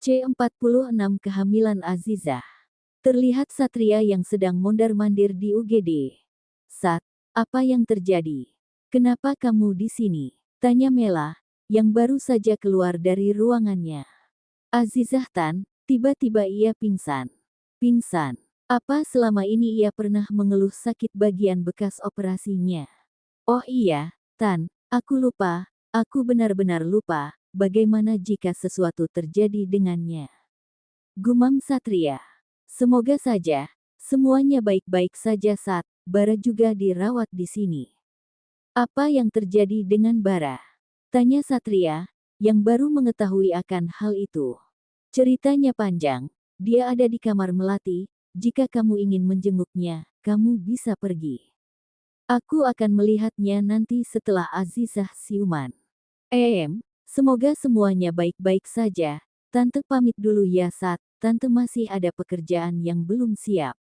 C46 Kehamilan Azizah. Terlihat Satria yang sedang mondar-mandir di UGD. Sat, apa yang terjadi? Kenapa kamu di sini? Tanya Mela, yang baru saja keluar dari ruangannya. Azizah Tan, tiba-tiba ia pingsan. Pingsan. Apa selama ini ia pernah mengeluh sakit bagian bekas operasinya? Oh iya, Tan, aku lupa, aku benar-benar lupa, bagaimana jika sesuatu terjadi dengannya? Gumam Satria. Semoga saja, semuanya baik-baik saja saat Bara juga dirawat di sini. Apa yang terjadi dengan Bara? Tanya Satria, yang baru mengetahui akan hal itu. Ceritanya panjang, dia ada di kamar Melati, jika kamu ingin menjenguknya, kamu bisa pergi. Aku akan melihatnya nanti setelah Azizah siuman. Semoga semuanya baik-baik saja. Tante pamit dulu ya Sat, tante masih ada pekerjaan yang belum siap.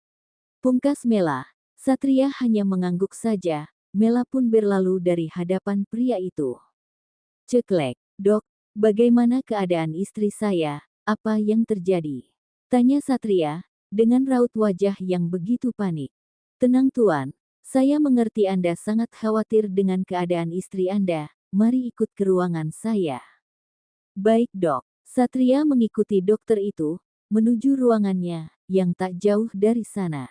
Pungkas Mela, Satria hanya mengangguk saja, Mela pun berlalu dari hadapan pria itu. Ceklek, Dok, bagaimana keadaan istri saya, apa yang terjadi? Tanya Satria, dengan raut wajah yang begitu panik. Tenang Tuan, saya mengerti Anda sangat khawatir dengan keadaan istri Anda, mari ikut ke ruangan saya. Baik Dok. Satria mengikuti dokter itu, menuju ruangannya, yang tak jauh dari sana.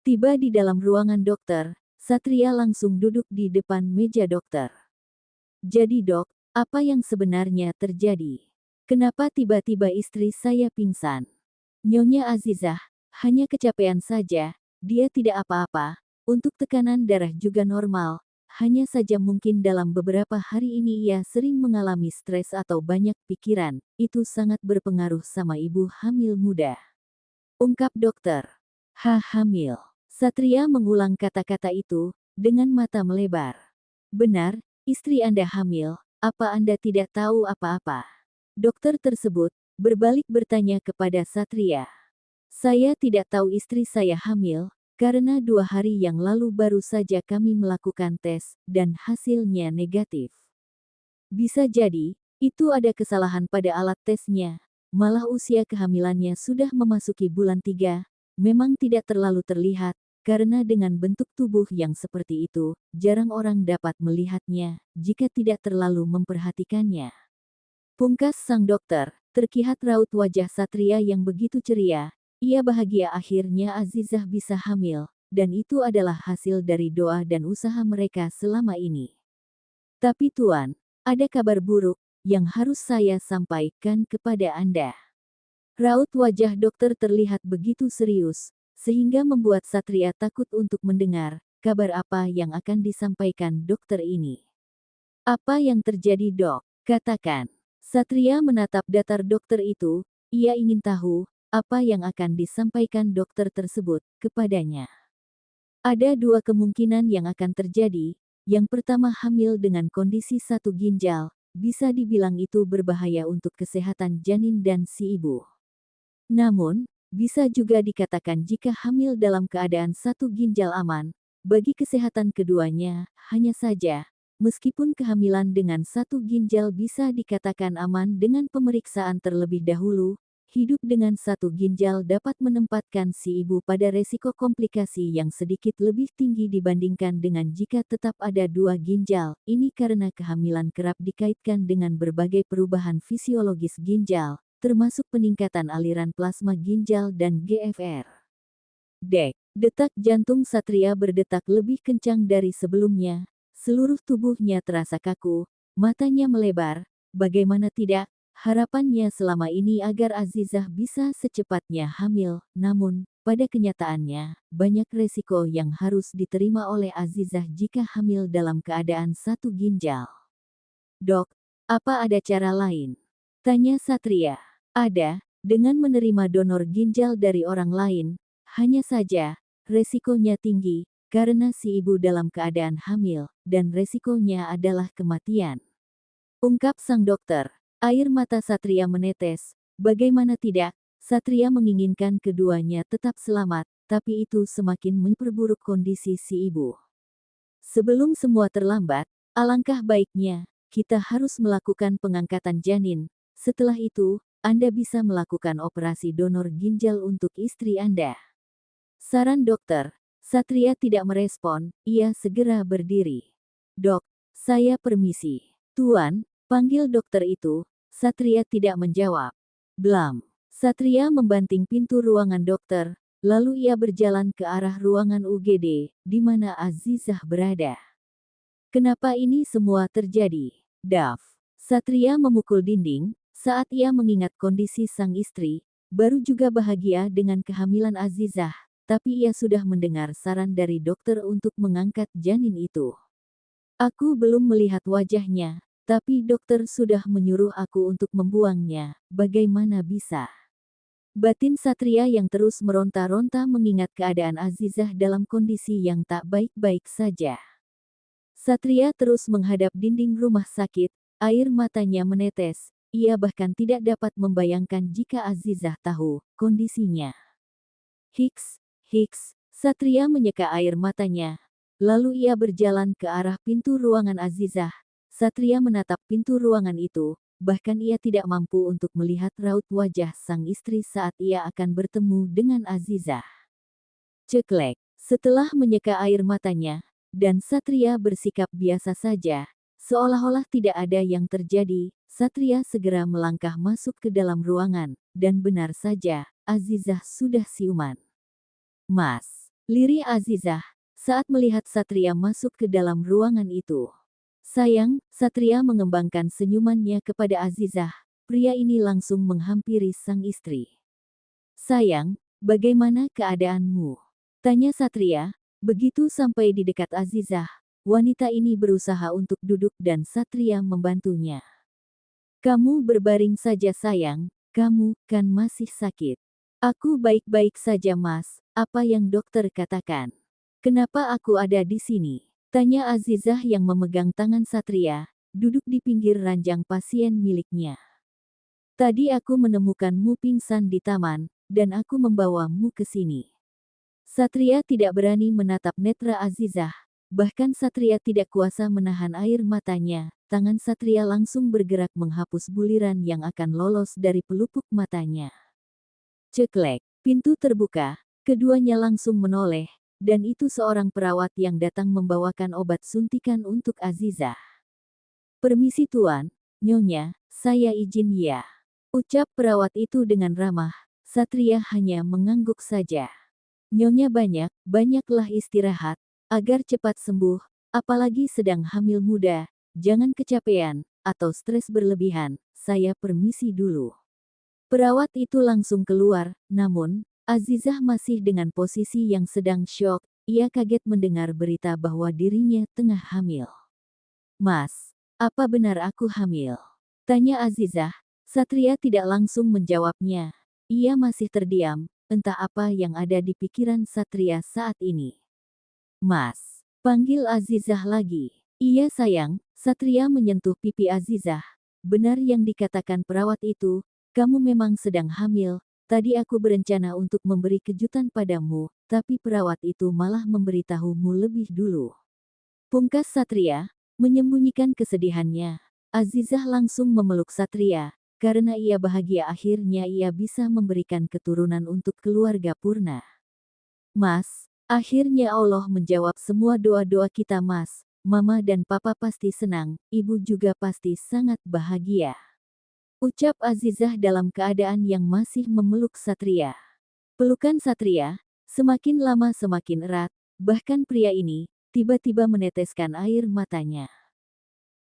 Tiba di dalam ruangan dokter, Satria langsung duduk di depan meja dokter. Jadi Dok, apa yang sebenarnya terjadi? Kenapa tiba-tiba istri saya pingsan? Nyonya Azizah, hanya kecapean saja, dia tidak apa-apa, untuk tekanan darah juga normal. Hanya saja mungkin dalam beberapa hari ini ia sering mengalami stres atau banyak pikiran, itu sangat berpengaruh sama ibu hamil muda. Ungkap dokter. Hamil. Satria mengulang kata-kata itu, dengan mata melebar. Benar, istri Anda hamil, apa Anda tidak tahu apa-apa? Dokter tersebut, berbalik bertanya kepada Satria. Saya tidak tahu istri saya hamil, karena 2 hari yang lalu baru saja kami melakukan tes, dan hasilnya negatif. Bisa jadi, itu ada kesalahan pada alat tesnya. Malah usia kehamilannya sudah memasuki bulan 3, memang tidak terlalu terlihat, karena dengan bentuk tubuh yang seperti itu, jarang orang dapat melihatnya, jika tidak terlalu memperhatikannya. Pungkas sang dokter, terkihat raut wajah Satria yang begitu ceria. Ia bahagia akhirnya Azizah bisa hamil, dan itu adalah hasil dari doa dan usaha mereka selama ini. Tapi Tuan, ada kabar buruk yang harus saya sampaikan kepada Anda. Raut wajah dokter terlihat begitu serius, sehingga membuat Satria takut untuk mendengar kabar apa yang akan disampaikan dokter ini. Apa yang terjadi Dok? Katakan. Satria menatap datar dokter itu, ia ingin tahu apa yang akan disampaikan dokter tersebut kepadanya. Ada 2 kemungkinan yang akan terjadi. Yang pertama hamil dengan kondisi 1 ginjal, bisa dibilang itu berbahaya untuk kesehatan janin dan si ibu. Namun, bisa juga dikatakan jika hamil dalam keadaan 1 ginjal aman, bagi kesehatan keduanya, hanya saja, meskipun kehamilan dengan 1 ginjal bisa dikatakan aman dengan pemeriksaan terlebih dahulu, hidup dengan 1 ginjal dapat menempatkan si ibu pada resiko komplikasi yang sedikit lebih tinggi dibandingkan dengan jika tetap ada 2 ginjal. Ini karena kehamilan kerap dikaitkan dengan berbagai perubahan fisiologis ginjal, termasuk peningkatan aliran plasma ginjal dan GFR. Detak jantung Satria berdetak lebih kencang dari sebelumnya, seluruh tubuhnya terasa kaku, matanya melebar, bagaimana tidak, harapannya selama ini agar Azizah bisa secepatnya hamil, namun, pada kenyataannya, banyak resiko yang harus diterima oleh Azizah jika hamil dalam keadaan 1 ginjal. Dok, apa ada cara lain? Tanya Satria. Ada, dengan menerima donor ginjal dari orang lain, hanya saja, resikonya tinggi, karena si ibu dalam keadaan hamil, dan resikonya adalah kematian. Ungkap sang dokter. Air mata Satria menetes, bagaimana tidak, Satria menginginkan keduanya tetap selamat, tapi itu semakin memperburuk kondisi si ibu. Sebelum semua terlambat, alangkah baiknya, kita harus melakukan pengangkatan janin, setelah itu, Anda bisa melakukan operasi donor ginjal untuk istri Anda. Saran dokter. Satria tidak merespon, ia segera berdiri. Dok, saya permisi. Tuan, panggil dokter itu. Satria tidak menjawab. Blam. Satria membanting pintu ruangan dokter, lalu ia berjalan ke arah ruangan UGD, di mana Azizah berada. Kenapa ini semua terjadi? Daf. Satria memukul dinding, saat ia mengingat kondisi sang istri, baru juga bahagia dengan kehamilan Azizah, tapi ia sudah mendengar saran dari dokter untuk mengangkat janin itu. Aku belum melihat wajahnya, tapi dokter sudah menyuruh aku untuk membuangnya, bagaimana bisa? Batin Satria yang terus meronta-ronta mengingat keadaan Azizah dalam kondisi yang tak baik-baik saja. Satria terus menghadap dinding rumah sakit, air matanya menetes, ia bahkan tidak dapat membayangkan jika Azizah tahu kondisinya. Hiks, Satria menyeka air matanya, lalu ia berjalan ke arah pintu ruangan Azizah. Satria menatap pintu ruangan itu, bahkan ia tidak mampu untuk melihat raut wajah sang istri saat ia akan bertemu dengan Azizah. Ceklek, setelah menyeka air matanya, dan Satria bersikap biasa saja, seolah-olah tidak ada yang terjadi, Satria segera melangkah masuk ke dalam ruangan, dan benar saja, Azizah sudah siuman. Mas, lirih Azizah, saat melihat Satria masuk ke dalam ruangan itu. Sayang, Satria mengembangkan senyumannya kepada Azizah, pria ini langsung menghampiri sang istri. Sayang, bagaimana keadaanmu? Tanya Satria. Begitu sampai di dekat Azizah, wanita ini berusaha untuk duduk dan Satria membantunya. Kamu berbaring saja sayang, kamu kan masih sakit. Aku baik-baik saja mas, apa yang dokter katakan? Kenapa aku ada di sini? Tanya Azizah yang memegang tangan Satria, duduk di pinggir ranjang pasien miliknya. Tadi aku menemukanmu pingsan di taman, dan aku membawamu ke sini. Satria tidak berani menatap netra Azizah, bahkan Satria tidak kuasa menahan air matanya, tangan Satria langsung bergerak menghapus buliran yang akan lolos dari pelupuk matanya. Ceklek, pintu terbuka, keduanya langsung menoleh, dan itu seorang perawat yang datang membawakan obat suntikan untuk Azizah. Permisi tuan, nyonya, saya izin ya. Ucap perawat itu dengan ramah, Satria hanya mengangguk saja. Nyonya banyaklah istirahat, agar cepat sembuh, apalagi sedang hamil muda, jangan kecapean, atau stres berlebihan, saya permisi dulu. Perawat itu langsung keluar, namun, Azizah masih dengan posisi yang sedang syok, ia kaget mendengar berita bahwa dirinya tengah hamil. Mas, apa benar aku hamil? Tanya Azizah, Satria tidak langsung menjawabnya, ia masih terdiam. Entah apa yang ada di pikiran Satria saat ini. Mas, panggil Azizah lagi. Iya sayang, Satria menyentuh pipi Azizah. Benar yang dikatakan perawat itu, kamu memang sedang hamil. Tadi aku berencana untuk memberi kejutan padamu, tapi perawat itu malah memberitahumu lebih dulu. Pungkas Satria, menyembunyikan kesedihannya. Azizah langsung memeluk Satria. Karena ia bahagia akhirnya ia bisa memberikan keturunan untuk keluarga Purna. Mas, akhirnya Allah menjawab semua doa-doa kita mas. Mama dan papa pasti senang, ibu juga pasti sangat bahagia. Ucap Azizah dalam keadaan yang masih memeluk Satria. Pelukan Satria, semakin lama semakin erat, bahkan pria ini, tiba-tiba meneteskan air matanya.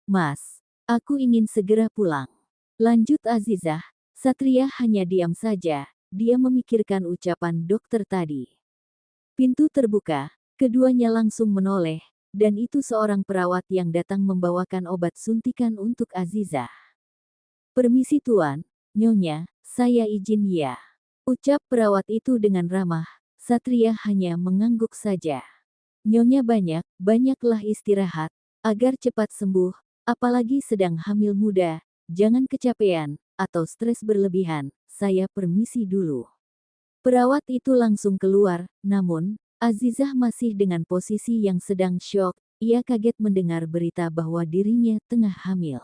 Mas, aku ingin segera pulang. Lanjut Azizah, Satria hanya diam saja, dia memikirkan ucapan dokter tadi. Pintu terbuka, keduanya langsung menoleh, dan itu seorang perawat yang datang membawakan obat suntikan untuk Azizah. Permisi tuan, nyonya, saya izin ya. Ucap perawat itu dengan ramah, Satria hanya mengangguk saja. Nyonya banyaklah istirahat, agar cepat sembuh, apalagi sedang hamil muda. Jangan kecapean, atau stres berlebihan, saya permisi dulu. Perawat itu langsung keluar, namun, Azizah masih dengan posisi yang sedang syok, ia kaget mendengar berita bahwa dirinya tengah hamil.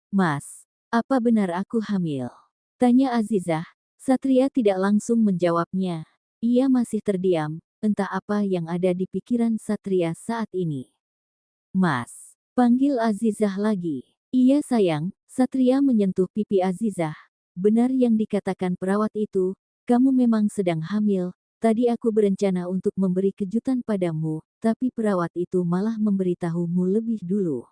Mas, apa benar aku hamil? Tanya Azizah. Satria tidak langsung menjawabnya. Ia masih terdiam, entah apa yang ada di pikiran Satria saat ini. Mas, panggil Azizah lagi. Iya sayang, Satria menyentuh pipi Azizah. Benar yang dikatakan perawat itu, kamu memang sedang hamil. Tadi aku berencana untuk memberi kejutan padamu, tapi perawat itu malah memberitahumu lebih dulu.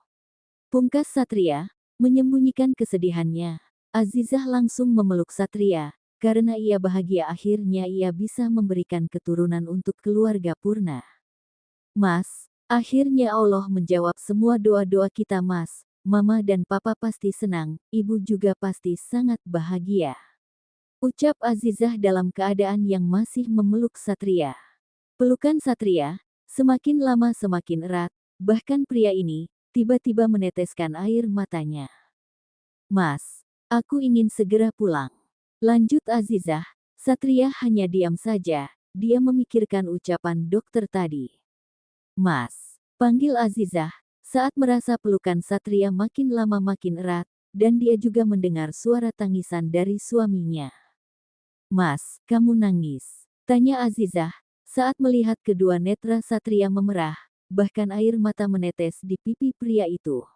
Pungkas Satria, menyembunyikan kesedihannya. Azizah langsung memeluk Satria, karena ia bahagia akhirnya ia bisa memberikan keturunan untuk keluarga Purna. Mas, akhirnya Allah menjawab semua doa-doa kita Mas. Mama dan Papa pasti senang, Ibu juga pasti sangat bahagia. Ucap Azizah dalam keadaan yang masih memeluk Satria. Pelukan Satria, semakin lama semakin erat, bahkan pria ini, tiba-tiba meneteskan air matanya. Mas, aku ingin segera pulang. Lanjut Azizah, Satria hanya diam saja, dia memikirkan ucapan dokter tadi. Mas, panggil Azizah, saat merasa pelukan Satria makin lama makin erat, dan dia juga mendengar suara tangisan dari suaminya. Mas, kamu nangis? Tanya Azizah, saat melihat kedua netra Satria memerah, bahkan air mata menetes di pipi pria itu.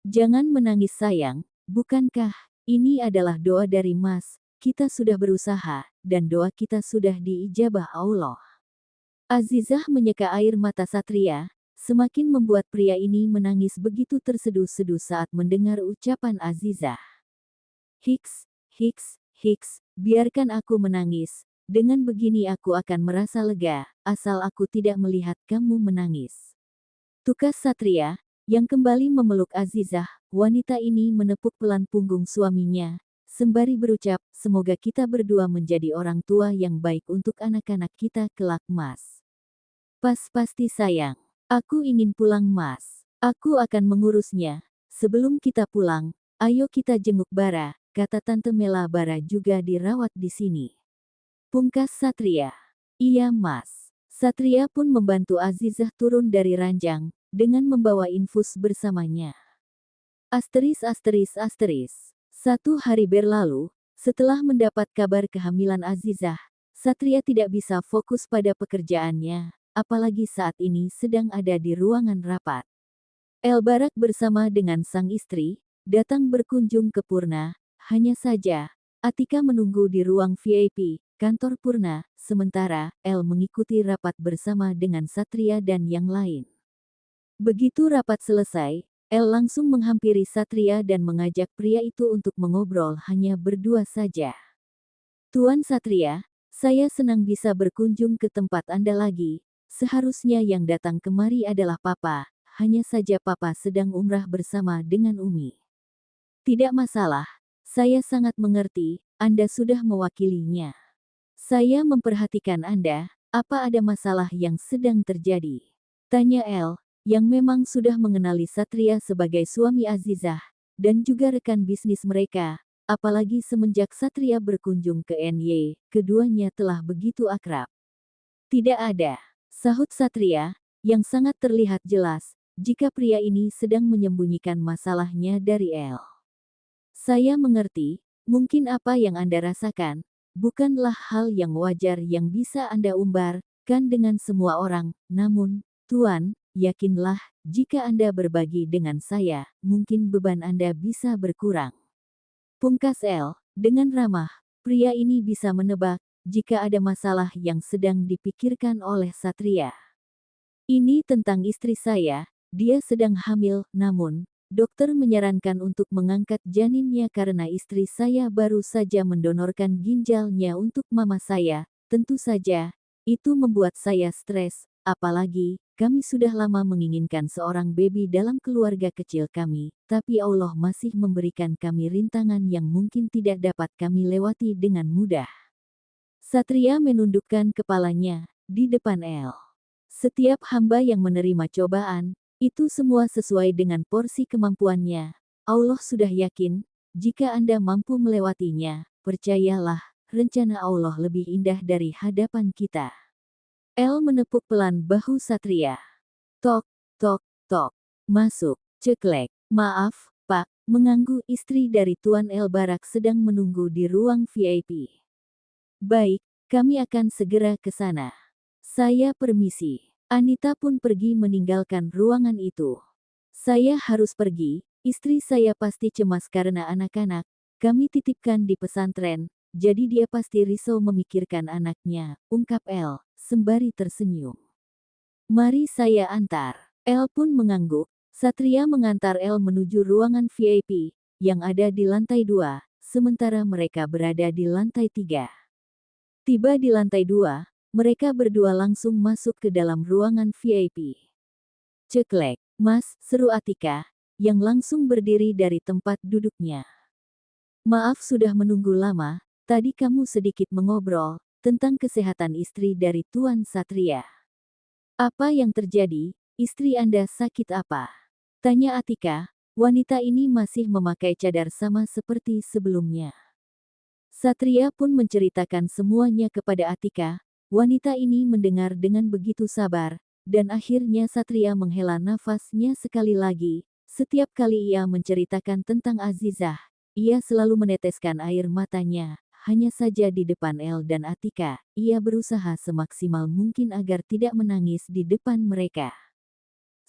Jangan menangis sayang, bukankah ini adalah doa dari Mas? Kita sudah berusaha, dan doa kita sudah diijabah Allah. Azizah menyeka air mata Satria, semakin membuat pria ini menangis begitu terseduh-seduh saat mendengar ucapan Azizah. Hiks, hiks, hiks, biarkan aku menangis. Dengan begini aku akan merasa lega, asal aku tidak melihat kamu menangis. Tukas Satria, yang kembali memeluk Azizah, wanita ini menepuk pelan punggung suaminya, sembari berucap, semoga kita berdua menjadi orang tua yang baik untuk anak-anak kita kelak Mas. Pasti sayang. Aku ingin pulang Mas. Aku akan mengurusnya. Sebelum kita pulang, ayo kita jenguk Bara, kata Tante Mela Bara juga dirawat di sini. Pungkas Satria. Iya Mas. Satria pun membantu Azizah turun dari ranjang, dengan membawa infus bersamanya. Asteris. 1 hari berlalu, setelah mendapat kabar kehamilan Azizah, Satria tidak bisa fokus pada pekerjaannya, apalagi saat ini sedang ada di ruangan rapat. El Barak bersama dengan sang istri, datang berkunjung ke Purna, hanya saja, Atika menunggu di ruang VIP, kantor Purna, sementara El mengikuti rapat bersama dengan Satria dan yang lain. Begitu rapat selesai, El langsung menghampiri Satria dan mengajak pria itu untuk mengobrol hanya berdua saja. Tuan Satria, saya senang bisa berkunjung ke tempat Anda lagi. Seharusnya yang datang kemari adalah Papa, hanya saja Papa sedang umrah bersama dengan Umi. Tidak masalah, saya sangat mengerti, Anda sudah mewakilinya. Saya memperhatikan Anda, apa ada masalah yang sedang terjadi? Tanya El, yang memang sudah mengenali Satria sebagai suami Azizah, dan juga rekan bisnis mereka, apalagi semenjak Satria berkunjung ke NY, keduanya telah begitu akrab. Tidak ada, sahut Satria, yang sangat terlihat jelas, jika pria ini sedang menyembunyikan masalahnya dari El. Saya mengerti, mungkin apa yang Anda rasakan, bukanlah hal yang wajar yang bisa Anda umbarkan dengan semua orang, namun, Tuan, yakinlah, jika Anda berbagi dengan saya, mungkin beban Anda bisa berkurang. Pungkas El, dengan ramah, pria ini bisa menebak, jika ada masalah yang sedang dipikirkan oleh Satria. Ini tentang istri saya, dia sedang hamil, namun, dokter menyarankan untuk mengangkat janinnya karena istri saya baru saja mendonorkan ginjalnya untuk mama saya, tentu saja, itu membuat saya stres, apalagi, kami sudah lama menginginkan seorang baby dalam keluarga kecil kami, tapi Allah masih memberikan kami rintangan yang mungkin tidak dapat kami lewati dengan mudah. Satria menundukkan kepalanya di depan El. Setiap hamba yang menerima cobaan, itu semua sesuai dengan porsi kemampuannya. Allah sudah yakin, jika Anda mampu melewatinya, percayalah, rencana Allah lebih indah dari hadapan kita. El menepuk pelan bahu Satria. Tok, tok, tok. Masuk, ceklek. Maaf, Pak, mengganggu istri dari Tuan El Barak sedang menunggu di ruang VIP. Baik, kami akan segera ke sana. Saya permisi. Anita pun pergi meninggalkan ruangan itu. Saya harus pergi, istri saya pasti cemas karena anak-anak. Kami titipkan di pesantren, jadi dia pasti risau memikirkan anaknya, ungkap El, sembari tersenyum. Mari saya antar. El pun mengangguk. Satria mengantar El menuju ruangan VIP, yang ada di lantai 2, sementara mereka berada di lantai 3. Tiba di lantai 2, mereka berdua langsung masuk ke dalam ruangan VIP. Ceklek, Mas, seru Atika, yang langsung berdiri dari tempat duduknya. Maaf sudah menunggu lama, tadi kamu sedikit mengobrol tentang kesehatan istri dari Tuan Satria. Apa yang terjadi, istri Anda sakit apa? Tanya Atika, wanita ini masih memakai cadar sama seperti sebelumnya. Satria pun menceritakan semuanya kepada Atika. Wanita ini mendengar dengan begitu sabar, dan akhirnya Satria menghela nafasnya sekali lagi. Setiap kali ia menceritakan tentang Azizah, ia selalu meneteskan air matanya. Hanya saja di depan El dan Atika, ia berusaha semaksimal mungkin agar tidak menangis di depan mereka.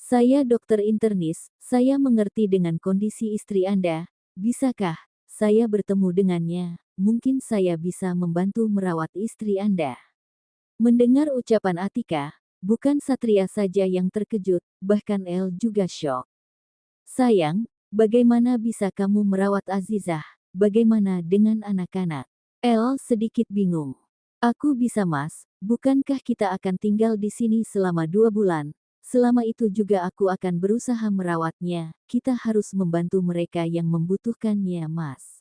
Saya dokter internis, saya mengerti dengan kondisi istri Anda. Bisakah saya bertemu dengannya? Mungkin saya bisa membantu merawat istri Anda. Mendengar ucapan Atika, bukan Satria saja yang terkejut, bahkan El juga syok. Sayang, bagaimana bisa kamu merawat Azizah? Bagaimana dengan anak-anak? El sedikit bingung. Aku bisa Mas, bukankah kita akan tinggal di sini selama 2 bulan? Selama itu juga aku akan berusaha merawatnya, kita harus membantu mereka yang membutuhkannya Mas.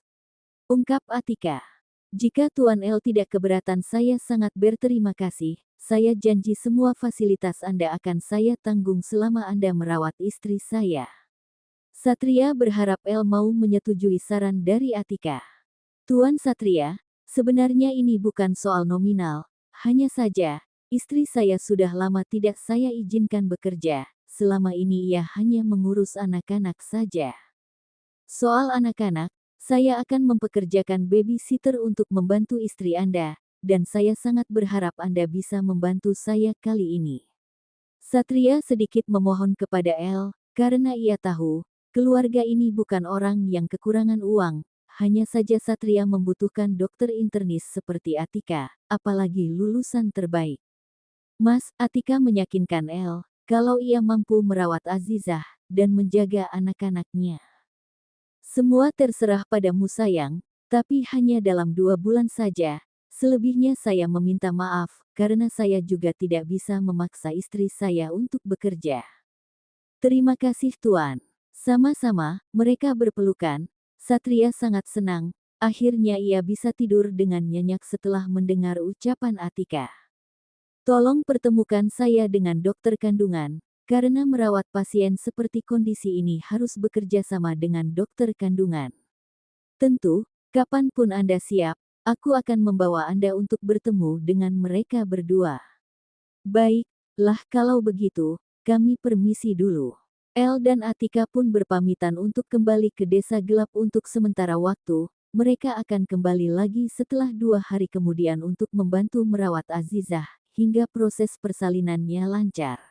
Ungkap Atika. Jika Tuan El tidak keberatan saya sangat berterima kasih, saya janji semua fasilitas Anda akan saya tanggung selama Anda merawat istri saya. Satria berharap El mau menyetujui saran dari Atika. Tuan Satria, sebenarnya ini bukan soal nominal, hanya saja, istri saya sudah lama tidak saya izinkan bekerja, selama ini ia hanya mengurus anak-anak saja. Soal anak-anak, saya akan mempekerjakan babysitter untuk membantu istri Anda, dan saya sangat berharap Anda bisa membantu saya kali ini. Satria sedikit memohon kepada El, karena ia tahu, keluarga ini bukan orang yang kekurangan uang, hanya saja Satria membutuhkan dokter internis seperti Atika, apalagi lulusan terbaik. Mas, Atika meyakinkan El, kalau ia mampu merawat Azizah, dan menjaga anak-anaknya. Semua terserah padamu sayang, tapi hanya dalam 2 bulan saja. Selebihnya saya meminta maaf, karena saya juga tidak bisa memaksa istri saya untuk bekerja. Terima kasih Tuan. Sama-sama, mereka berpelukan. Satria sangat senang, akhirnya ia bisa tidur dengan nyenyak setelah mendengar ucapan Atika. Tolong pertemukan saya dengan dokter kandungan. Karena merawat pasien seperti kondisi ini harus bekerja sama dengan dokter kandungan. Tentu, kapanpun Anda siap, aku akan membawa Anda untuk bertemu dengan mereka berdua. Baiklah kalau begitu, kami permisi dulu. El dan Atika pun berpamitan untuk kembali ke desa gelap untuk sementara waktu. Mereka akan kembali lagi setelah 2 hari kemudian untuk membantu merawat Azizah, hingga proses persalinannya lancar.